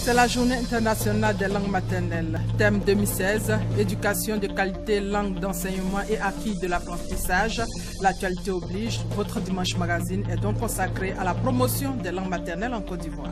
C'est la journée internationale des langues maternelles. Thème 2016, éducation de qualité, langue d'enseignement et acquis de l'apprentissage. L'actualité oblige. Votre Dimanche Magazine est donc consacré à la promotion des langues maternelles en Côte d'Ivoire.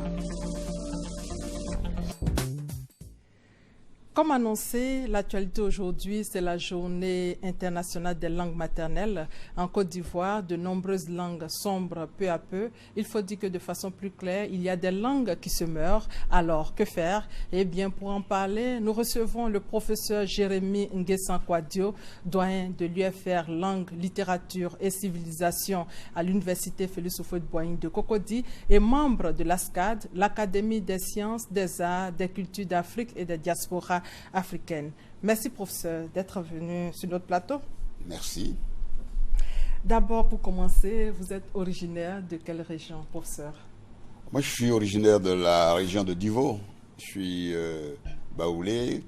Comme annoncé, l'actualité aujourd'hui, c'est la journée internationale des langues maternelles. En Côte d'Ivoire, de nombreuses langues sombrent peu à peu. Il faut dire que de façon plus claire, il y a des langues qui se meurent. Alors, que faire? Eh bien, pour en parler, nous recevons le professeur Jérémy Nguessan-Kouadio, doyen de l'UFR Langue, Littérature et Civilisation à l'Université Félix Houphouët-Boigny de Cocody et membre de l'ASCAD, l'Académie des sciences, des arts, des cultures d'Afrique et des diasporas africaine. Merci professeur d'être venu sur notre plateau. Merci. D'abord, pour commencer, vous êtes originaire de quelle région, professeur? Moi, je suis originaire de la région de Divo. Je suis baoulé,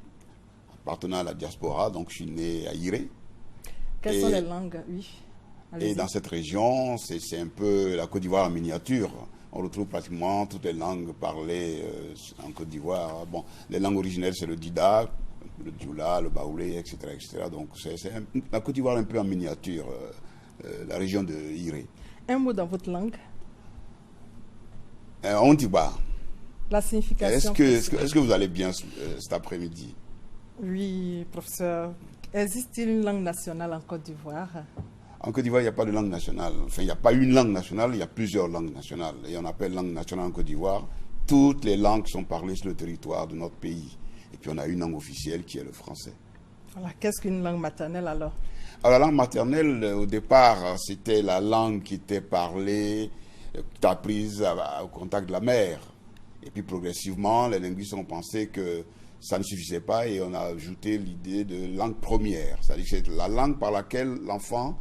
appartenant à la diaspora, donc je suis né à Iré. Quelles sont les langues? Oui. Et dans cette région, c'est un peu la Côte d'Ivoire en miniature. On retrouve pratiquement toutes les langues parlées en Côte d'Ivoire. Bon, les langues originelles, c'est le Dida, le Dioula, le Baoulé, etc. etc. Donc, c'est la Côte d'Ivoire un peu en miniature, la région de Iré. Un mot dans votre langue? Ontiba. La signification. Est-ce que vous allez bien cet après-midi? Oui, professeur. Existe-t-il une langue nationale en Côte d'Ivoire? En Côte d'Ivoire, il n'y a pas de langue nationale. Enfin, il n'y a pas une langue nationale, il y a plusieurs langues nationales. Et on appelle langue nationale en Côte d'Ivoire toutes les langues qui sont parlées sur le territoire de notre pays. Et puis on a une langue officielle qui est le français. Voilà. Qu'est-ce qu'une langue maternelle alors? Alors la langue maternelle, au départ, c'était la langue qui était parlée, apprise au contact de la mère. Et puis progressivement, les linguistes ont pensé que ça ne suffisait pas et on a ajouté l'idée de langue première. C'est-à-dire que c'est la langue par laquelle l'enfant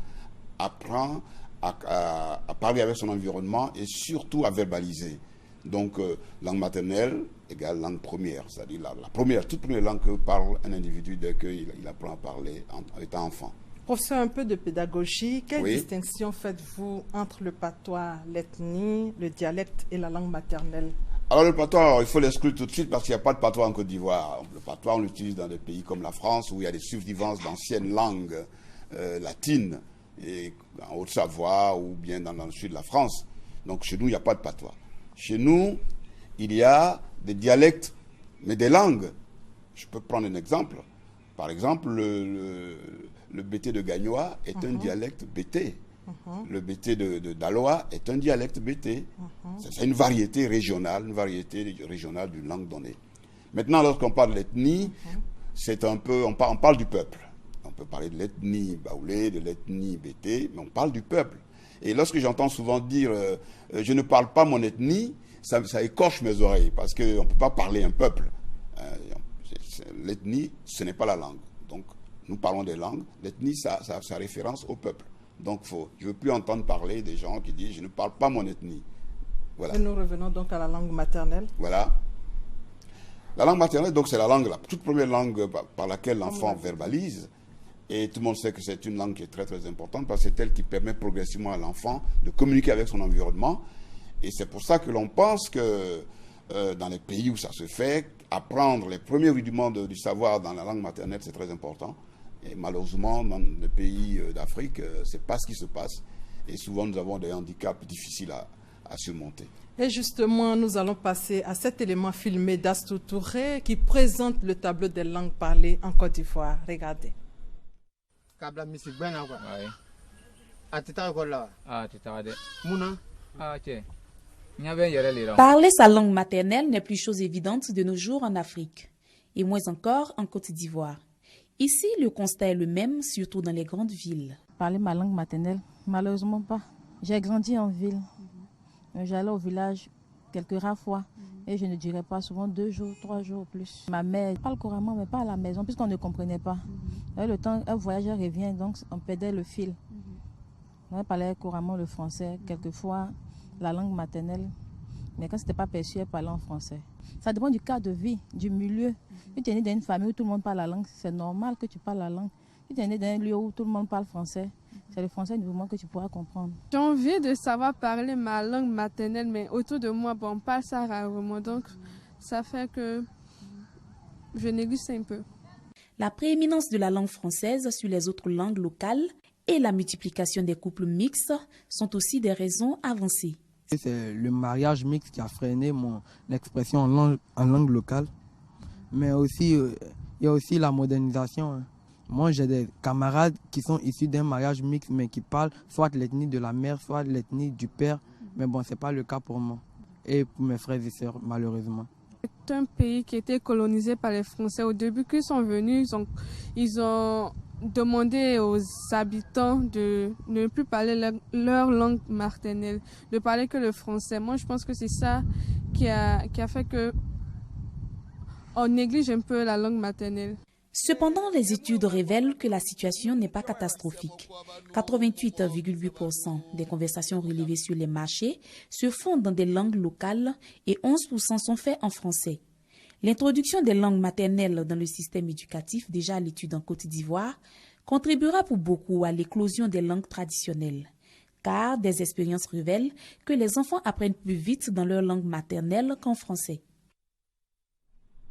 apprend à parler avec son environnement et surtout à verbaliser. Donc, langue maternelle égale langue première, c'est-à-dire toute première langue que parle un individu dès qu'il apprend à parler en étant enfant. Professeur, un peu de pédagogie. Quelle distinction faites-vous entre le patois, l'ethnie, le dialecte et la langue maternelle? Alors le patois, il faut l'exclure tout de suite parce qu'il n'y a pas de patois en Côte d'Ivoire. Le patois, on l'utilise dans des pays comme la France où il y a des subdivisions d'anciennes langues latines, et en Haute-Savoie ou bien dans le sud de la France. Donc chez nous, il n'y a pas de patois. Chez nous, il y a des dialectes, mais des langues. Je peux prendre un exemple. Par exemple, le bété de Gagnoa est un dialecte bété. Le bété de Daloa est un dialecte bété. C'est une variété régionale d'une langue donnée. Maintenant, lorsqu'on parle de l'ethnie, c'est un peu, on parle du peuple. On peut parler de l'ethnie baoulé, de l'ethnie bété, mais on parle du peuple. Et lorsque j'entends souvent dire je ne parle pas mon ethnie, ça écorche mes oreilles parce qu'on ne peut pas parler un peuple. L'ethnie, ce n'est pas la langue. Donc, nous parlons des langues. L'ethnie, ça référence au peuple. Donc, je ne veux plus entendre parler des gens qui disent je ne parle pas mon ethnie. Voilà. Et nous revenons donc à la langue maternelle. Voilà. La langue maternelle, donc, c'est la toute première langue par laquelle l'enfant verbalise. Et tout le monde sait que c'est une langue qui est très, très importante parce que c'est elle qui permet progressivement à l'enfant de communiquer avec son environnement. Et c'est pour ça que l'on pense que dans les pays où ça se fait, apprendre les premiers rudiments du savoir dans la langue maternelle, c'est très important. Et malheureusement, dans les pays d'Afrique, ce n'est pas ce qui se passe. Et souvent, nous avons des handicaps difficiles à surmonter. Et justement, nous allons passer à cet élément filmé d'Astou Touré qui présente le tableau des langues parlées en Côte d'Ivoire. Regardez. Parler sa langue maternelle n'est plus chose évidente de nos jours en Afrique, et moins encore en Côte d'Ivoire. Ici, le constat est le même, surtout dans les grandes villes. Parler ma langue maternelle, malheureusement pas. J'ai grandi en ville. J'allais au village quelques rares fois. Et je ne dirais pas souvent 2 jours, 3 jours plus. Ma mère parle couramment, mais pas à la maison, puisqu'on ne comprenait pas. Le temps, un voyageur revient, donc on perdait le fil. On parlait couramment le français, quelquefois la langue maternelle. Mais quand ce n'était pas perçu, elle parlait en français. Ça dépend du cas de vie, du milieu. Si tu es né dans une famille où tout le monde parle la langue, c'est normal que tu parles la langue. Si tu es né dans un lieu où tout le monde parle français, c'est le français du moment que tu pourras comprendre. J'ai envie de savoir parler ma langue maternelle, mais autour de moi, on parle ça rarement. Donc, ça fait que je néglige ça un peu. La prééminence de la langue française sur les autres langues locales et la multiplication des couples mixtes sont aussi des raisons avancées. C'est le mariage mixte qui a freiné mon expression en langue locale. Mais aussi, il y a aussi la modernisation. Moi, j'ai des camarades qui sont issus d'un mariage mixte, mais qui parlent soit l'ethnie de la mère, soit l'ethnie du père. Mais bon, ce n'est pas le cas pour moi et pour mes frères et sœurs, malheureusement. C'est un pays qui était colonisé par les Français. Au début qu'ils sont venus, ils ont demandé aux habitants de ne plus parler leur langue maternelle, de parler que le français. Moi, je pense que c'est ça qui a fait que on néglige un peu la langue maternelle. Cependant, les études révèlent que la situation n'est pas catastrophique. 88,8% des conversations relevées sur les marchés se font dans des langues locales et 11% sont faits en français. L'introduction des langues maternelles dans le système éducatif, déjà à l'étude en Côte d'Ivoire, contribuera pour beaucoup à l'éclosion des langues traditionnelles. Car des expériences révèlent que les enfants apprennent plus vite dans leur langue maternelle qu'en français.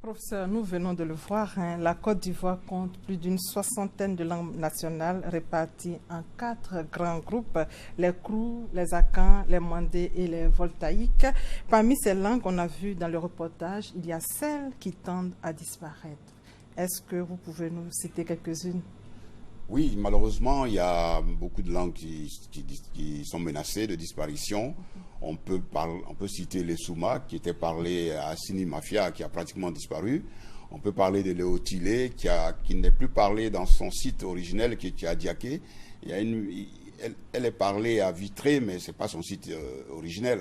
Professeur, nous venons de le voir, la Côte d'Ivoire compte plus d'une soixantaine de langues nationales réparties en 4 grands groupes, les Krou, les Akans, les Mandés et les Voltaïques. Parmi ces langues, on a vu dans le reportage, il y a celles qui tendent à disparaître. Est-ce que vous pouvez nous citer quelques-unes? Oui, malheureusement, il y a beaucoup de langues qui sont menacées de disparition. On peut citer les Souma, qui était parlé à Sini Mafia, qui a pratiquement disparu. On peut parler de Léotilé, qui n'est plus parlé dans son site originel, qui est à Diaké. Elle est parlée à Vitré, mais ce n'est pas son site originel.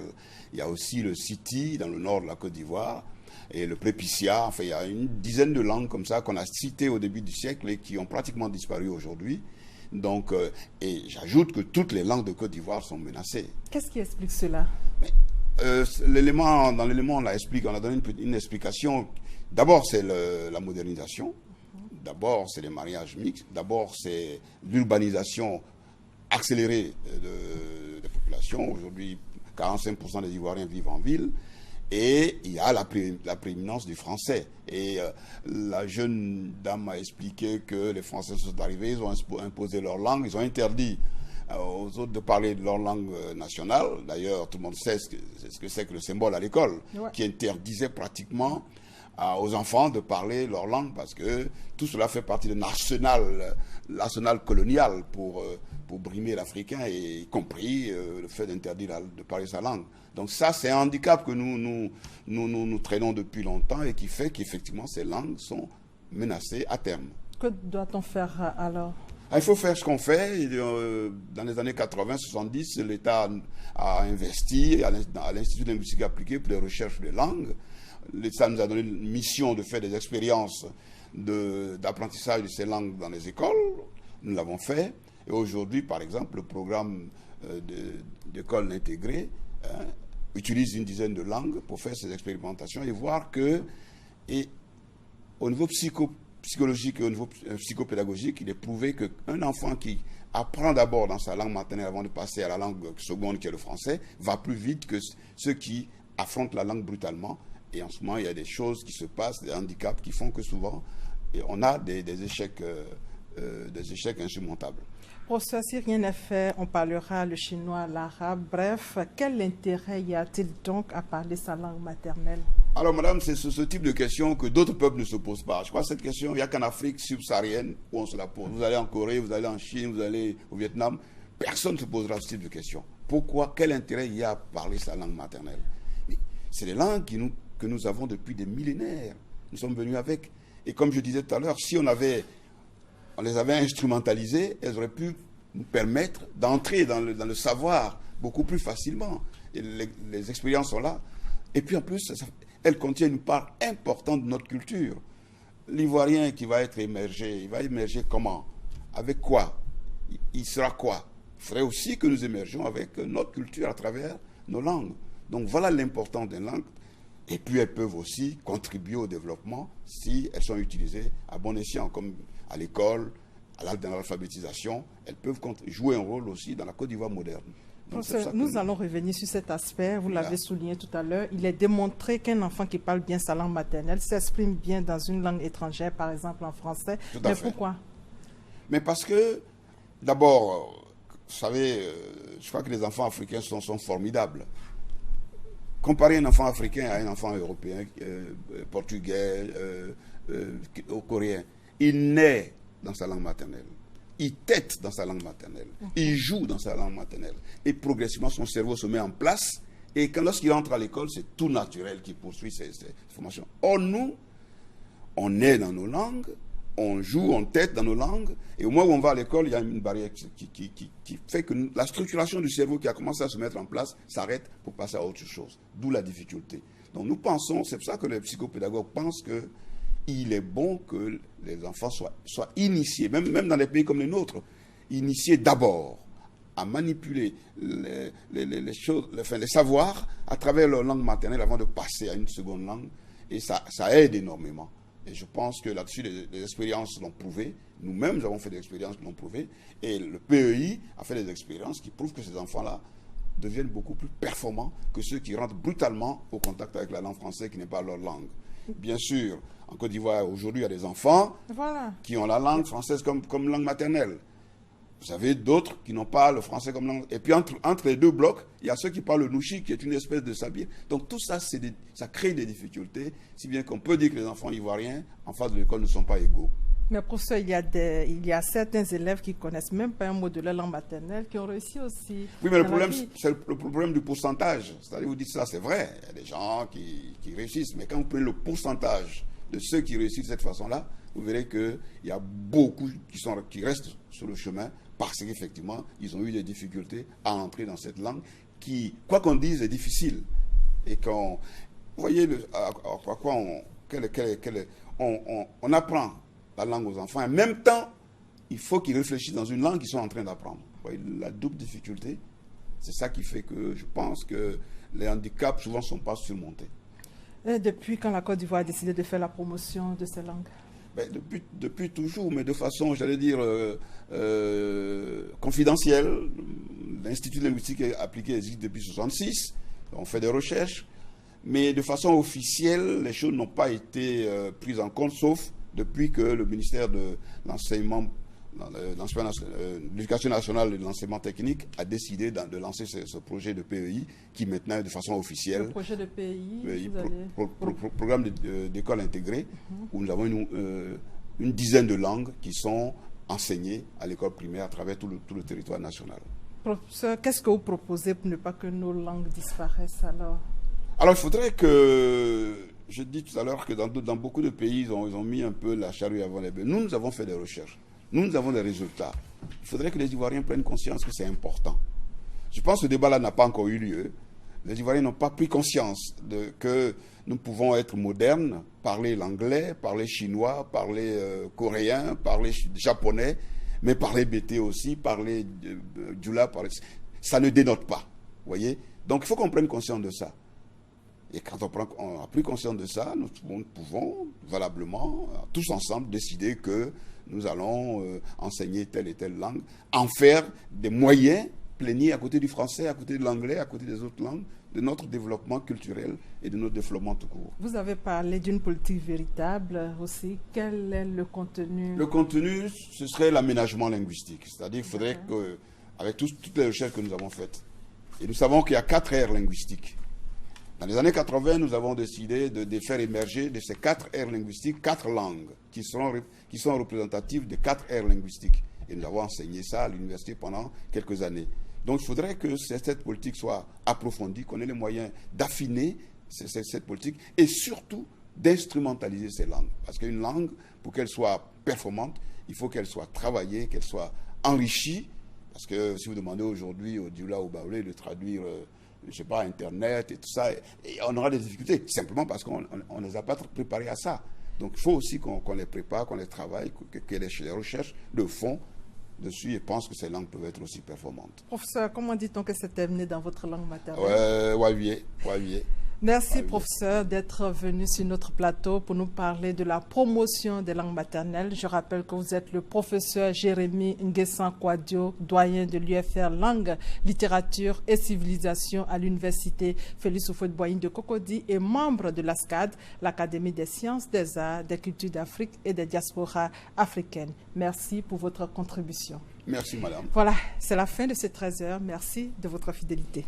Il y a aussi le Siti, dans le nord de la Côte d'Ivoire, et le Prépicia. Enfin, il y a une dizaine de langues comme ça qu'on a citées au début du siècle et qui ont pratiquement disparu aujourd'hui. Donc, et j'ajoute que toutes les langues de Côte d'Ivoire sont menacées. Qu'est-ce qui explique cela? Dans l'élément, on a donné une explication. D'abord, c'est la modernisation. D'abord, c'est les mariages mixtes. D'abord, c'est l'urbanisation accélérée des populations. Aujourd'hui, 45% des Ivoiriens vivent en ville. Et il y a la prééminence du français. Et la jeune dame m'a expliqué que les Français sont arrivés, ils ont imposé leur langue, ils ont interdit aux autres de parler de leur langue nationale. D'ailleurs, tout le monde sait ce que c'est que le symbole à l'école, ouais, qui interdisait pratiquement aux enfants de parler leur langue, parce que tout cela fait partie de l'arsenal colonial pour brimer l'Africain, y compris le fait d'interdire de parler sa langue. Donc ça, c'est un handicap que nous traînons depuis longtemps et qui fait qu'effectivement ces langues sont menacées à terme. Que doit-on faire alors? Il faut faire ce qu'on fait. Dans les années 80-70, l'État a investi à l'Institut de linguistique appliquée pour les recherches de langues. L'État nous a donné une mission de faire des expériences d'apprentissage de ces langues dans les écoles. Nous l'avons fait. Et aujourd'hui, par exemple, le programme d'école intégrée utilise une dizaine de langues pour faire ces expérimentations et voir que, au niveau psychologique et au niveau psychopédagogique, il est prouvé qu'un enfant qui apprend d'abord dans sa langue maternelle avant de passer à la langue seconde qui est le français va plus vite que ceux qui affrontent la langue brutalement. Et en ce moment, il y a des choses qui se passent, des handicaps qui font que souvent, on a des échecs insurmontables. Professeur, si rien n'est fait, on parlera le chinois, l'arabe. Bref, quel intérêt y a-t-il donc à parler sa langue maternelle? Alors, madame, c'est ce type de question que d'autres peuples ne se posent pas. Je crois que cette question, il n'y a qu'en Afrique subsaharienne où on se la pose. Vous allez en Corée, vous allez en Chine, vous allez au Vietnam, personne ne se posera ce type de question. Pourquoi? Quel intérêt il y a à parler sa langue maternelle? C'est des langues que nous avons depuis des millénaires. Nous sommes venus avec. Et comme je disais tout à l'heure, si on les avait instrumentalisées, elles auraient pu nous permettre d'entrer dans le savoir beaucoup plus facilement. Et les expériences sont là. Et puis en plus, elles contiennent une part importante de notre culture. L'Ivoirien qui va être émergé, il va émerger comment? Avec quoi? Il sera quoi? Il faudrait aussi que nous émergions avec notre culture à travers nos langues. Donc voilà l'importance des langues. Et puis elles peuvent aussi contribuer au développement si elles sont utilisées à bon escient, comme à l'école, dans l'alphabétisation. Elles peuvent jouer un rôle aussi dans la Côte d'Ivoire moderne. Nous allons revenir sur cet aspect, vous l'avez souligné tout à l'heure. Il est démontré qu'un enfant qui parle bien sa langue maternelle s'exprime bien dans une langue étrangère, par exemple en français. Mais pourquoi? Mais parce que, d'abord, vous savez, je crois que les enfants africains sont formidables. Comparer un enfant africain à un enfant européen, portugais, coréen, il naît dans sa langue maternelle. Il tète dans sa langue maternelle. Il joue dans sa langue maternelle. Et progressivement, son cerveau se met en place. Et lorsqu'il entre à l'école, c'est tout naturel qu'il poursuit ses formations. Or, nous, on est dans nos langues, on joue, on tète dans nos langues. Et au moment où on va à l'école, il y a une barrière qui fait que la structuration du cerveau qui a commencé à se mettre en place s'arrête pour passer à autre chose. D'où la difficulté. Donc nous pensons, c'est pour ça que les psychopédagogues pensent que il est bon que les enfants soient initiés, même dans des pays comme les nôtres, initiés d'abord à manipuler les choses, les savoirs à travers leur langue maternelle avant de passer à une seconde langue. Et ça aide énormément. Et je pense que là-dessus, les expériences l'ont prouvé. Nous-mêmes, nous avons fait des expériences qui l'ont prouvé. Et le PEI a fait des expériences qui prouvent que ces enfants-là deviennent beaucoup plus performants que ceux qui rentrent brutalement au contact avec la langue française qui n'est pas leur langue. Bien sûr, en Côte d'Ivoire, aujourd'hui, il y a des enfants qui ont la langue française comme langue maternelle. Vous avez d'autres qui n'ont pas le français comme langue. Et puis, entre les deux blocs, il y a ceux qui parlent le nouchi, qui est une espèce de sabir. Donc, tout ça, ça crée des difficultés, si bien qu'on peut dire que les enfants ivoiriens, en face de l'école, ne sont pas égaux. Mais pour ça, il y a certains élèves qui ne connaissent même pas un mot de leur langue maternelle, qui ont réussi aussi. Oui, mais le problème, c'est le problème du pourcentage. C'est-à-dire, vous dites ça, c'est vrai. Il y a des gens qui réussissent. Mais quand vous prenez le pourcentage de ceux qui réussissent de cette façon-là, vous verrez qu'il y a beaucoup qui restent sur le chemin parce qu'effectivement, ils ont eu des difficultés à entrer dans cette langue qui, quoi qu'on dise, est difficile. Et quand, vous voyez, on apprend la langue aux enfants. En même temps, il faut qu'ils réfléchissent dans une langue qu'ils sont en train d'apprendre. Vous voyez, la double difficulté, c'est ça qui fait que je pense que les handicaps souvent ne sont pas surmontés. Et depuis quand la Côte d'Ivoire a décidé de faire la promotion de ces langues? Depuis toujours, mais de façon, j'allais dire, confidentielle. L'Institut linguistique appliqué existe depuis 1966. On fait des recherches. Mais de façon officielle, les choses n'ont pas été prises en compte, sauf depuis que le ministère de l'enseignement, l'éducation nationale et de l'enseignement technique a décidé de lancer ce projet de PEI qui maintenant est de façon officielle. Le projet de PEI, programme d'école intégrée, où nous avons une dizaine de langues qui sont enseignées à l'école primaire à travers tout le territoire national. Professeur, qu'est-ce que vous proposez pour ne pas que nos langues disparaissent alors? Alors, il faudrait que... Je dis tout à l'heure que dans beaucoup de pays, ils ont mis un peu la charrue avant les bœufs. Nous avons fait des recherches. Nous avons des résultats. Il faudrait que les Ivoiriens prennent conscience que c'est important. Je pense que ce débat-là n'a pas encore eu lieu. Les Ivoiriens n'ont pas pris conscience que nous pouvons être modernes, parler l'anglais, parler chinois, parler coréen, parler japonais, mais parler BT aussi, parler Djoula, ça ne dénote pas. Vous voyez? Donc il faut qu'on prenne conscience de ça. Et quand on a pris conscience de ça, nous pouvons valablement, tous ensemble, décider que nous allons enseigner telle et telle langue, en faire des moyens pléniers à côté du français, à côté de l'anglais, à côté des autres langues, de notre développement culturel et de notre développement tout court. Vous avez parlé d'une politique véritable aussi. Quel est le contenu? Le contenu, ce serait l'aménagement linguistique. C'est-à-dire qu'il faudrait qu'avec toutes les recherches que nous avons faites, et nous savons qu'il y a 4 aires linguistiques. Dans les années 80, nous avons décidé de faire émerger de ces 4 aires linguistiques 4 langues qui sont représentatives des 4 aires linguistiques. Et nous avons enseigné ça à l'université pendant quelques années. Donc il faudrait que cette politique soit approfondie, qu'on ait les moyens d'affiner cette politique et surtout d'instrumentaliser ces langues. Parce qu'une langue, pour qu'elle soit performante, il faut qu'elle soit travaillée, qu'elle soit enrichie. Parce que si vous demandez aujourd'hui au Dioula ou au Baoulé de traduire... je ne sais pas, Internet et tout ça, et on aura des difficultés, simplement parce qu'on ne les a pas préparés à ça. Donc il faut aussi qu'on les prépare, qu'on les travaille, que les recherches de fond dessus et pense que ces langues peuvent être aussi performantes. Professeur, comment dit-on que c'est terminé dans votre langue maternelle? Wavier. Merci, professeur, d'être venu sur notre plateau pour nous parler de la promotion des langues maternelles. Je rappelle que vous êtes le professeur Jérémy Nguessan Kouadio, doyen de l'UFR Langue, Littérature et Civilisation à l'Université Félix Houphouët-Boigny de Cocody et membre de l'ASCAD, l'Académie des sciences, des arts, des cultures d'Afrique et des diasporas africaines. Merci pour votre contribution. Merci, madame. Voilà, c'est la fin de ces 13 heures. Merci de votre fidélité.